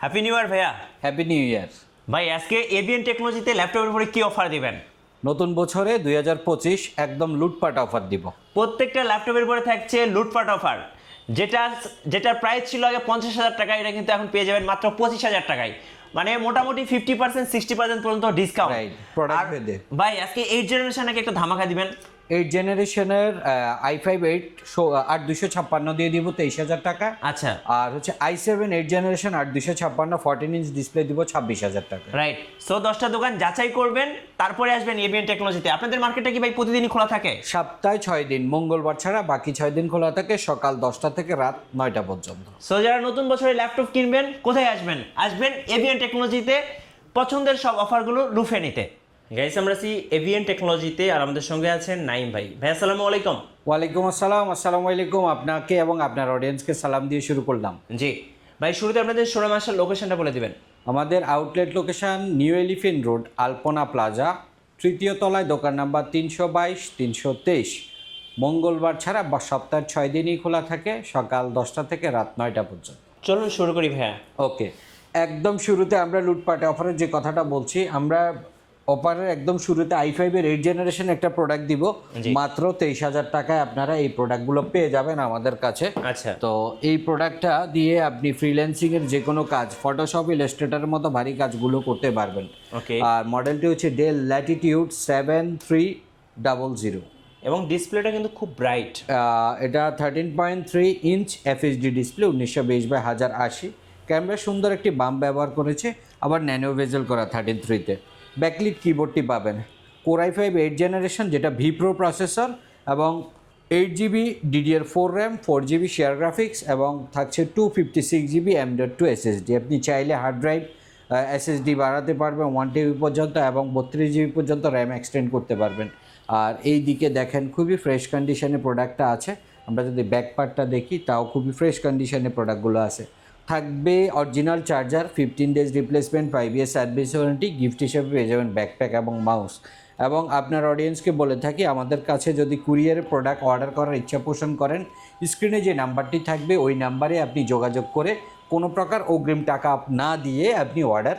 Happy new year ভাইয়া। Happy new year. ভাই আজকে এভিএন টেকনোলজিতে ল্যাপটপের উপরে কি অফার দিবেন? নতুন বছরে 2025 একদম লুটপাট অফার দিব। প্রত্যেকটা ল্যাপটপের উপরে থাকছে লুটপাট অফার। যেটার প্রাইস ছিল আগে 50,000 টাকা, এটা কিন্তু এখন পেয়ে যাবেন মাত্র 25,000 টাকায়। মানে মোটামুটি 50% 60% পর্যন্ত ডিসকাউন্ট। Right, product ভেদে। ভাই আজকে 8 জেনারেশন নাকি একটা ধামাকা দিবেন। 8 জেনারেশনের i5 8 8256 দিয়ে দিব 23,000 টাকা। আচ্ছা, আর হচ্ছে i7 8 জেনারেশন 8256 14 ইঞ্চ ডিসপ্লে দিব 26,000 টাকা। রাইট। সো 10টা দোকান যাচাই করবেন, তারপরে আসবেন এভিএন টেকনোলজিতে। আপনাদের মার্কেটটা কি ভাই প্রতিদিনই খোলা থাকে? সপ্তাহে 6 দিন, মঙ্গলবার ছাড়া বাকি 6 দিন খোলা থাকে, সকাল 10টা থেকে রাত 9টা পর্যন্ত। সো যারা নতুন বছরে ল্যাপটপ কিনবেন, কোথায় আসবেন? আসবেন এভিএন টেকনোলজিতে, পছন্দের সব অফারগুলো লুফে নিতে। গাইস, আমরা আছি এভিএন টেকনোলজিতে, আর আমাদের সঙ্গে আছেন নাইম ভাই। ভাই আসসালামু আলাইকুম। ওয়ালাইকুম আসসালাম। আসসালামু আলাইকুম। আপনাকে এবং আপনার অডিয়েন্সকে সালাম দিয়ে শুরু করলাম। জি ভাই, শুরুতে আপনাদের শোরুম আসার লোকেশনটা বলে দিবেন। আমাদের outlet location New Elephant Road, Alpana Plaza, তৃতীয় তলায়, দোকান নাম্বার 322 323। মঙ্গলবার ছাড়া বা সপ্তাহের 6 দিনই খোলা থাকে, সকাল 10টা থেকে রাত 9টা পর্যন্ত। চলুন শুরু করি ভাইয়া। ওকে, একদম শুরুতে আমরা লুটপাটে অফারের যে কথাটা বলছি, আমরা অফারের একদম শুরুতে i5 এর 8 জেনারেশন একটা প্রোডাক্ট দিব। মাত্র 23,000 টাকায় আপনারা এই প্রোডাক্টগুলো পেয়ে যাবেন আমাদের কাছে। আচ্ছা, তো এই প্রোডাক্টটা দিয়ে আপনি ফ্রিল্যান্সিংয়ের যে কোনো কাজ, ফটোশপ, ইলাস্ট্রেটরের মতো ভারী কাজগুলো করতে পারবেন। ওকে। আর মডেলটি হচ্ছে ডেল ল্যাটিটিউড 7300। এবং ডিসপ্লেটা কিন্তু খুব ব্রাইট। এটা 13.3 inch FHD display, 1920x1080। Camera সুন্দর একটি বাম ব্যবহার করেছে, আবার ন্যানো বেজেল করা 13.3-তে। ব্যাকলিট কিবোর্ডটি পাবেন। কোর i5 8 জেনারেশন, যেটা ভি প্রো প্রসেসর, এবং 8GB DDR4 RAM, 4GB share graphics, এবং থাকছে 256GB M.2 SSD। আপনি চাইলে হার্ড ড্রাইভ এসএসডি বাড়াতে পারবেন 1TB পর্যন্ত, এবং 32GB পর্যন্ত র্যাম এক্সটেন্ড করতে পারবেন। আর এই দিকে দেখেন খুবই ফ্রেশ কন্ডিশনে প্রোডাক্টটা আছে। আমরা যদি ব্যাক পার্টটা দেখি, তাও খুবই ফ্রেশ কন্ডিশনে প্রোডাক্টগুলো আছে। থাকবে original charger, 15 days replacement, 5 year service warranty, gift হিসেবে পেয়ে যাবেন ব্যাকপ্যাক এবং মাউস। এবং আপনার অডিয়েন্সকে বলে থাকি, আমাদের কাছে যদি কুরিয়ারের প্রোডাক্ট অর্ডার করার ইচ্ছা পোষণ করেন, স্ক্রিনে যে নাম্বারটি থাকবে ওই নাম্বারে আপনি যোগাযোগ করে কোনো প্রকার অগ্রিম টাকা না দিয়ে আপনি অর্ডার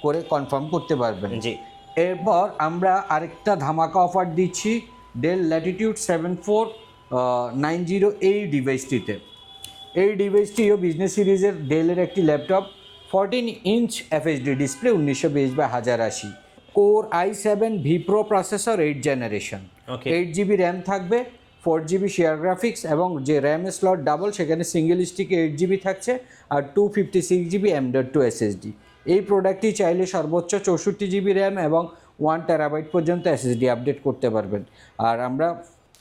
করে কনফার্ম করতে পারবেন। জি। এরপর আমরা আরেকটা ধামাকা অফার দিচ্ছি ডেল ল্যাটিটিউড 7490 এই ডিভাইসটিতে। এই ডিভাইসটিও বিজনেস সিরিজের ডেলের একটি laptop, 14 inch FHD display, 1920x1080। Core i7 V pro processor 8 generation, 8GB RAM থাকবে, 4GB শেয়ার গ্রাফিক্স, এবং যে র্যামের স্লট ডাবল সেখানে সিঙ্গেল স্টিকে 8GB থাকছে, আর 256GB M.2 SSD। এই প্রোডাক্টটি চাইলে সর্বোচ্চ 64GB র্যাম এবং 1TB পর্যন্ত SSD আপডেট করতে পারবেন। আর আমরা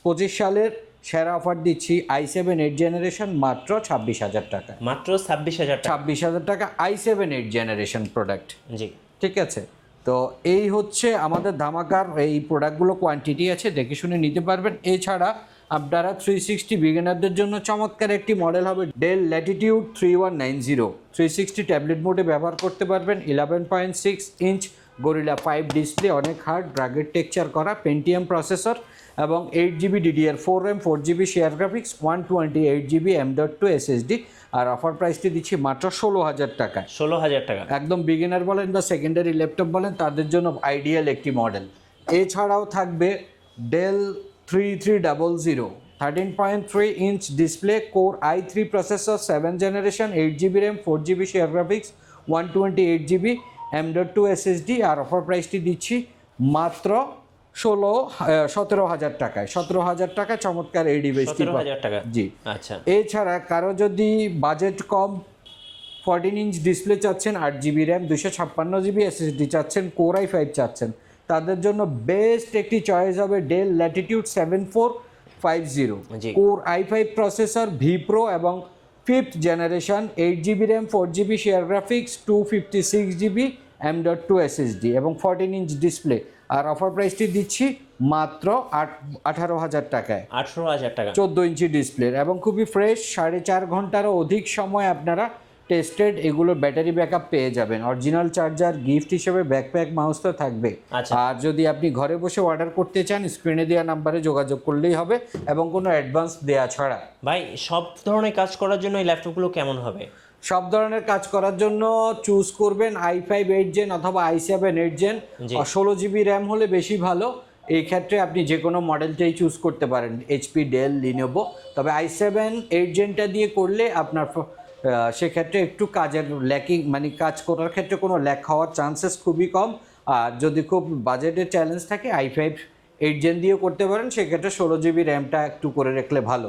25 সালের সেরা অফার দিচ্ছি i7 8 জেনারেশন মাত্র 26,000 টাকা। মাত্র 26,000 টাকা। 26,000 টাকা i7 8 জেনারেশন প্রোডাক্ট। জি, ঠিক আছে। তো এই হচ্ছে আমাদের ধামাকার এই প্রোডাক্টগুলো, কোয়ান্টিটি আছে, দেখে শুনে নিতে পারবেন। এছাড়া আপনারা 360 বিগিনারদের জন্য চমৎকার একটি মডেল হবে ডেল ল্যাটিটিউড 3190। 360 ট্যাবলেট মোডে ব্যবহার করতে পারবেন। 11.6 ইঞ্চ গরিলা 5 ডিসপ্লে, অনেক হার্ড রাগেড টেক্সচার করা, পেন্টিয়াম প্রসেসর, এবং 8GB DDR4 RAM, 4GB share graphics, 128GB M.2 SSD। আর অফার প্রাইসটি দিচ্ছি মাত্র 16,000 টাকায়। 16,000 টাকা। একদম বিগিনার বলেন বা সেকেন্ডারি ল্যাপটপ বলেন, তাদের জন্য আইডিয়াল একটি মডেল। এছাড়াও থাকবে Dell 3300, 13.3 inch display, core i3 processor, 7 generation, 8GB RAM, 4GB share graphics, 128GB M.2 SSD। আর অফার প্রাইসটি দিচ্ছি মাত্র 17,000 টাকায়। 17,000 টাকা চমৎকার এই ডিভাইসটি। 17,000 টাকা। জি। আচ্ছা। এছাড়া কারো যদি বাজেট কম, 14 ইঞ্চ ডিসপ্লে চাচ্ছেন, 8GB র্যাম, 256GB SSD চাচ্ছেন, কোর i5 চাচ্ছেন, তাদের জন্য বেস্ট একটি চয়েস হবে del Latitude 7450। Core i5 processor, V pro, এবং 5th generation, 8GB RAM, 4GB share graphics, 256GB M.2 SSD, এবং 14 ইঞ্চ ডিসপ্লে। আর অফার প্রাইসটি দিচ্ছি মাত্র 18,000 টাকায়। 18,000 টাকা। 14 ইঞ্চি ডিসপ্লে, এবং খুবই ফ্রেশ, 4.5 ঘন্টারও অধিক সময় আপনারা টেস্টেড এগুলো ব্যাটারি ব্যাকআপ পেয়ে যাবেন। অরিজিনাল চার্জার, গিফট হিসেবে ব্যাকপ্যাক, মাউস তো থাকবে। আর যদি আপনি ঘরে বসে অর্ডার করতে চান, স্ক্রিনে দেওয়া নাম্বারে যোগাযোগ করলেই হবে, এবং কোনো অ্যাডভান্স দেওয়া ছাড়া। ভাই, সব ধরনের কাজ করার জন্য এই ল্যাপটপগুলো কেমন হবে? সব ধরনের কাজ করার জন্য চুজ করবেন i5 8 জেন অথবা i7 8 জেন, 16 জিবি র্যাম হলে বেশি ভালো। এই ক্ষেত্রে আপনি যে কোনো মডেলটাই চুজ করতে পারেন, এইচপি, ডেল, লিনোভো। তবে i7 8 জেনটা দিয়ে করলে আপনার সেক্ষেত্রে একটু কাজের ল্যাকিং, মানে কাজ করার ক্ষেত্রে কোনো ল্যাক হওয়ার চান্সেস খুবই কম। আর যদি খুব বাজেটের চ্যালেঞ্জ থাকে i5 8 জেন দিয়েও করতে পারেন, সেক্ষেত্রে 16 জিবি র্যামটা একটু করে রাখলে ভালো।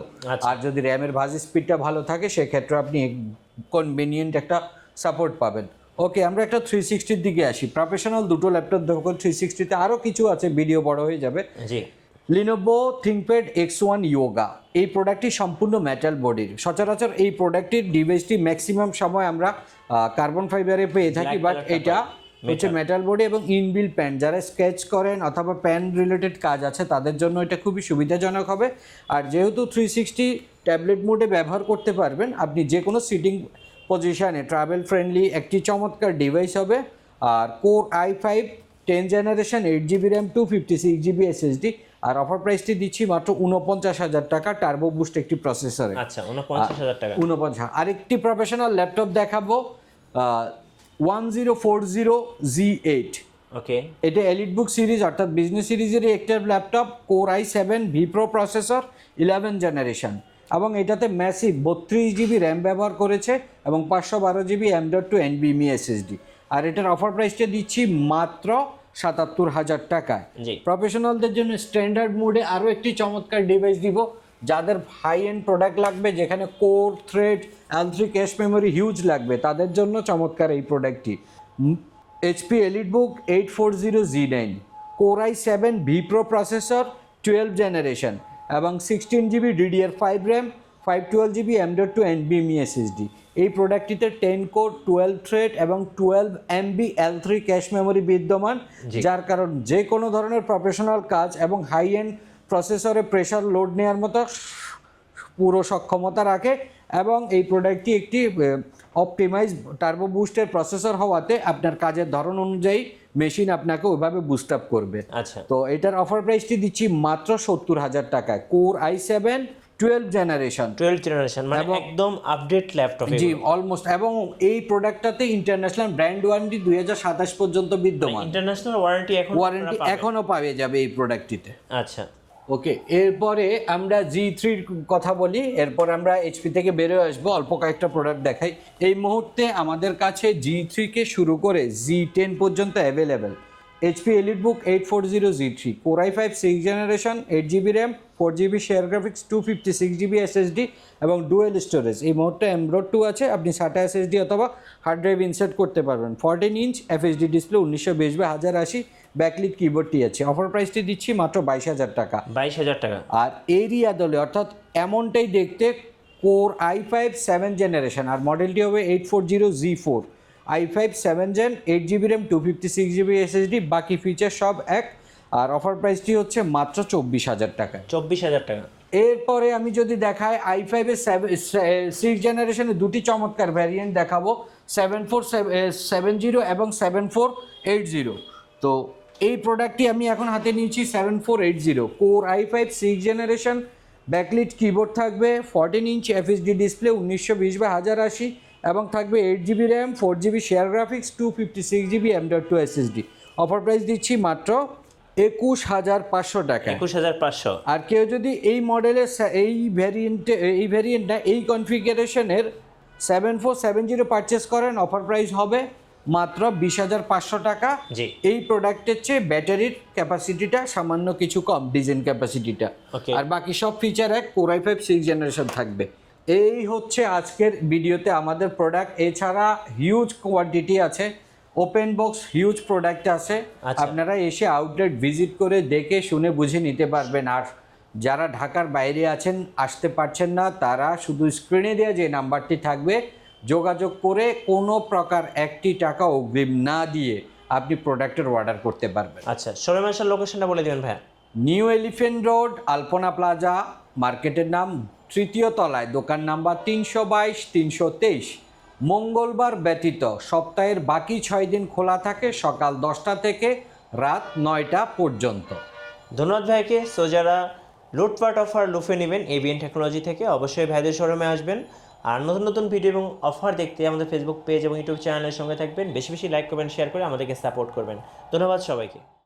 আর যদি র্যামের ভাজি স্পিডটা ভালো থাকে সেক্ষেত্রে আপনি কনভিনিয়েন্ট একটা সাপোর্ট পাবেন। ওকে, আমরা একটা 360-র দিকে আসি। প্রফেশনাল দুটো ল্যাপটপ দেখুন, 360-তে আরও কিছু আছে, ভিডিও বড় হয়ে যাবে। জি, লিনোভো থিংকপ্যাড X1 ইয়োগা, এই প্রোডাক্টটি সম্পূর্ণ মেটাল বডির। সচরাচর এই প্রোডাক্টটির ডিভাইসটি ম্যাক্সিমাম সময় আমরা কার্বন ফাইবারে পেয়ে থাকি, বাট এটা হচ্ছে মেটাল বডি এবং ইনবিল্ট প্যান। যারা স্কেচ করেন অথবা প্যান রিলেটেড কাজ আছে তাদের জন্য এটা খুবই সুবিধাজনক হবে। আর যেহেতু 360 ট্যাবলেট মোডে ব্যবহার করতে পারবেন, আপনি যে কোনো সিটিং পজিশানে ট্রাভেল ফ্রেন্ডলি একটি চমৎকার ডিভাইস হবে। আর core i5 10 generation 8 GB RAM 256 GB SSD. আর অফার প্রাইসটি দিচ্ছি মাত্র 49,000 টাকা, টার্বো বুস্ট একটি প্রসেসরে। আচ্ছা, 49,000 টাকা। 49। আরেকটি প্রফেশনাল ল্যাপটপ দেখাবো, 1040Z8। ওকে, এটা এলিটবুক সিরিজ অর্থাৎ বিজনেস সিরিজেরই একটা laptop, core i7 V pro processor 11 generation, এবং এটাতে ম্যাসিভ 32 জিবি র্যাম ব্যবহার করেছে এবং 512 জিবি M.2 NVMe SSD। আর এটার অফার প্রাইসটা দিচ্ছি মাত্র 77,000 টাকায়। প্রফেশনালদের জন্য স্ট্যান্ডার্ড মোডে আরও একটি চমৎকার ডিভাইস দিব, যাদের হাই এন্ড প্রোডাক্ট লাগবে, যেখানে core, thread, L3 cache memory huge লাগবে, তাদের জন্য চমৎকার এই প্রোডাক্টটি। HP EliteBook 840Z9, core i7 V pro processor 12 generation এবং 16 GB DDR5 RAM, 512 GB M.2 NVMe SSD। এই প্রোডাক্টটিতে 10 কোর 12 থ্রেড এবং 12 MB L3 ক্যাশ মেমোরি বিদ্যমান, যার কারণ যে কোনো ধরনের প্রফেশনাল কাজ এবং হাই এন্ড প্রসেসরে প্রেশার লোড নেওয়ার মতো পুরো সক্ষমতা রাখে। এবং এই প্রোডাক্টটি একটি অপটিমাইজ টার্বো বুস্টের প্রসেসর হওয়াতে আপনার কাজের ধরন অনুযায়ী মেশিন আপনাকে ওইভাবে বুস্ট আপ করবে। আচ্ছা, তো এটার অফার প্রাইসটি দিচ্ছি মাত্র 70,000 টাকায়। কোর i7 12 জেনারেশন, মানে একদম আপডেট ল্যাপটপ। জি, অলমোস্ট। এবং এই প্রোডাক্টটাতে ইন্টারন্যাশনাল ব্র্যান্ড ওয়ারেন্টি 2027 পর্যন্ত বিদ্যমান। ইন্টারন্যাশনাল ওয়ারেন্টি এখনো পাবে যাবে এই প্রোডাক্টটিতে। আচ্ছা, ওকে, এরপরে আমরা G3-র কথা বলি, এরপর আমরা এইচপি থেকে বেরোয় আসবো, অল্প কয়েকটা প্রোডাক্ট দেখাই। এই মুহূর্তে আমাদের কাছে G3 থেকে শুরু করে Z10 পর্যন্ত available. HP EliteBook 840Z3, core i5 6 generation 8 GB RAM, 4 GB shared graphics, 256 GB SSD এবং ডুয়েল স্টোরেজ। এই মুহূর্তে M.2 আছে, আপনি SATA SSD অথবা হার্ড ড্রাইভ ইনসার্ট করতে পারবেন। 14 inch FHD display, 1920x1080, backlit কিবোর্ডটি আছে। অফার প্রাইসটি দিচ্ছি মাত্র 22,000 টাকা। 22,000 টাকা। আর এরই আদলে অর্থাৎ এমনটাই দেখতে কোর i5 7 জেনারেশন, আর মডেলটি হবে 840Z4, i5 7 gen 8 GB RAM 256 GB SSD, বাকি ফিচার সব এক। আর অফার প্রাইসটি হচ্ছে মাত্র 24,000 টাকা। 24,000 টাকা। এরপরে আমি যদি দেখাই i5 এর 6 জেনারেশনে দুটি চমৎকার ভ্যারিয়েন্ট দেখাবো, 7470 এবং 7480। তো এই প্রোডাক্টটি আমি এখন হাতে নিয়েছি 7480, core i5 6 generation, backlit keyboard থাকবে, 14 ইঞ্চ FHD ডিসপ্লে, 1920x1080 এবং থাকবে 8 GB RAM, 4 GB shared graphics, 256 GB M.2 SSD। Offer price দিচ্ছি মাত্র 21,500 টাকা। 21,500। আর কেউ যদি এই মডেলের এই ভ্যারিয়েন্টটা এই কনফিগারেশনের 7470 পারচেস করেন, অফার প্রাইস হবে মাত্র 20,500 টাকা। এই প্রোডাক্টের চেয়ে ব্যাটারির ক্যাপাসিটিটা সামান্য কিছু কম, ডিজাইন ক্যাপাসিটিটা, আর বাকি সব ফিচার এক, কোর i5 6 জেনারেশন থাকবে। এই হচ্ছে আজকের ভিডিওতে আমাদের প্রোডাক্ট। এছাড়া হিউজ কোয়ান্টিটি আছে, ওপেন বক্স হিউজ প্রোডাক্ট আছে, আপনারা এসে আউটলেট ভিজিট করে দেখে শুনে বুঝে নিতে পারবেন। আর যারা ঢাকার বাইরে আছেন, আসতে পারছেন না, তারা শুধু স্ক্রিনে দেওয়া যে নাম্বারটি থাকবে যোগাযোগ করে কোনো প্রকার একটি টাকা অগ্রিম না দিয়ে আপনি প্রোডাক্টের অর্ডার করতে পারবেন। আচ্ছা, শোরুম আসার লোকেশনটা বলে দিবেন ভাইয়া। New elephant road, Alpana plaza, মার্কেটের নাম, 3য় তলায়, দোকান নাম্বার 322 323। মঙ্গলবার ব্যতীত সপ্তাহের বাকি 6 দিন খোলা থাকে, সকাল 10টা থেকে রাত 9টা পর্যন্ত। ধন্যবাদ ভাইকে। সো যারা লুটপাট অফার লুফে নেবেন এভিএন টেকনোলজি থেকে, অবশ্যই ভাইদের শোরুমে আসবেন। আর নতুন নতুন ভিডিও এবং অফার দেখতে আমাদের ফেসবুক পেজ এবং ইউটিউব চ্যানেলের সঙ্গে থাকবেন। বেশি বেশি লাইক করবেন, শেয়ার করে আমাদেরকে সাপোর্ট করবেন। ধন্যবাদ সবাইকে।